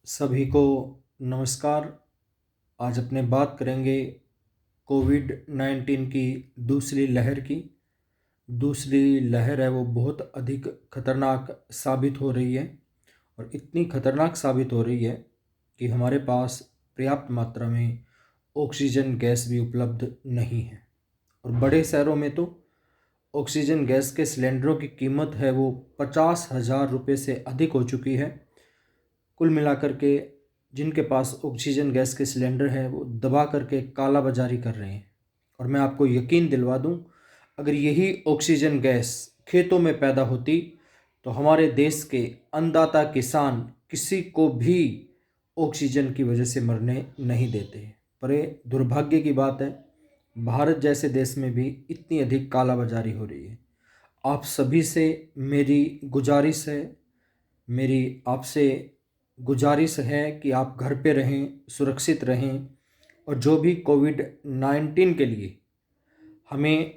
सभी को नमस्कार। आज अपने बात करेंगे कोविड-19 की दूसरी लहर की। दूसरी लहर है वो बहुत अधिक खतरनाक साबित हो रही है और इतनी खतरनाक साबित हो रही है कि हमारे पास पर्याप्त मात्रा में ऑक्सीजन गैस भी उपलब्ध नहीं है। और बड़े शहरों में तो ऑक्सीजन गैस के सिलेंडरों की कीमत है वो 50,000 रुपये से अधिक हो चुकी है। कुल मिलाकर के जिनके पास ऑक्सीजन गैस के सिलेंडर हैं वो दबा करके काला बाजारी कर रहे हैं। और मैं आपको यकीन दिलवा दूं, अगर यही ऑक्सीजन गैस खेतों में पैदा होती तो हमारे देश के अन्नदाता किसान किसी को भी ऑक्सीजन की वजह से मरने नहीं देते। पर ये दुर्भाग्य की बात है, भारत जैसे देश में भी इतनी अधिक काला बाजारी हो रही है। आप सभी से मेरी गुजारिश है, मेरी आपसे गुजारिश है कि आप घर पे रहें, सुरक्षित रहें और जो भी कोविड-19 के लिए हमें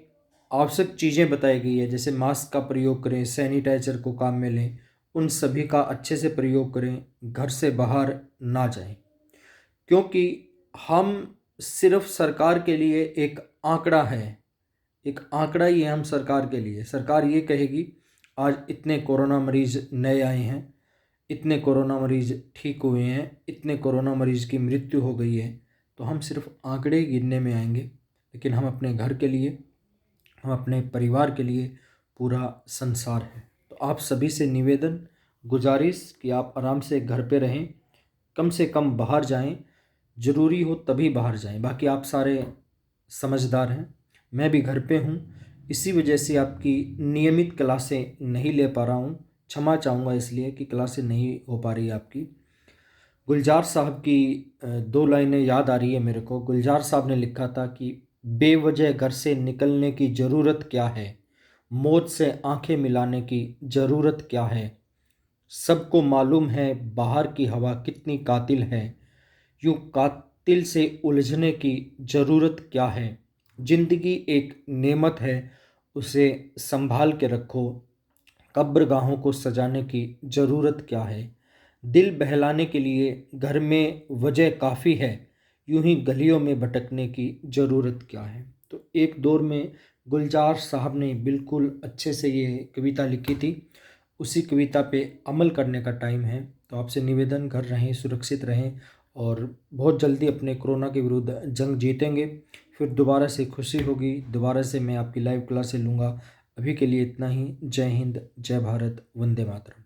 आवश्यक चीज़ें बताई गई है, जैसे मास्क का प्रयोग करें, सैनिटाइज़र को काम में लें, उन सभी का अच्छे से प्रयोग करें, घर से बाहर ना जाएं। क्योंकि हम सिर्फ सरकार के लिए एक आंकड़ा है, एक आंकड़ा ही है हम सरकार के लिए। सरकार ये कहेगी आज इतने कोरोना मरीज़ नए आए हैं, इतने कोरोना मरीज़ ठीक हुए हैं, इतने कोरोना मरीज़ की मृत्यु हो गई है, तो हम सिर्फ आंकड़े गिनने में आएंगे। लेकिन हम अपने घर के लिए, हम अपने परिवार के लिए पूरा संसार है। तो आप सभी से निवेदन, गुजारिश कि आप आराम से घर पे रहें, कम से कम बाहर जाएं, ज़रूरी हो तभी बाहर जाएं। बाकी आप सारे समझदार हैं, मैं भी घर पे हूँ, इसी वजह से आपकी नियमित क्लासें नहीं ले पा रहा हूँ। क्षमा चाहूँगा इसलिए कि क्लासें नहीं हो पा रही है आपकी। गुलजार साहब की दो लाइनें याद आ रही है मेरे को। गुलजार साहब ने लिखा था कि बेवजह घर से निकलने की ज़रूरत क्या है, मौत से आंखें मिलाने की ज़रूरत क्या है, सबको मालूम है बाहर की हवा कितनी कातिल है, यूँ कातिल से उलझने की ज़रूरत क्या है, ज़िंदगी एक नेमत है उसे संभाल के रखो, कब्रगाहों को सजाने की ज़रूरत क्या है, दिल बहलाने के लिए घर में वजह काफ़ी है, यूं ही गलियों में भटकने की ज़रूरत क्या है। तो एक दौर में गुलजार साहब ने बिल्कुल अच्छे से ये कविता लिखी थी। उसी कविता पे अमल करने का टाइम है। तो आपसे निवेदन, घर रहें, सुरक्षित रहें और बहुत जल्दी अपने कोरोना के विरुद्ध जंग जीतेंगे। फिर दोबारा से खुशी होगी, दोबारा से मैं आपकी लाइव क्लासें लूँगा। अभी के लिए इतना ही। जय हिंद, जय भारत, वंदे मातरम।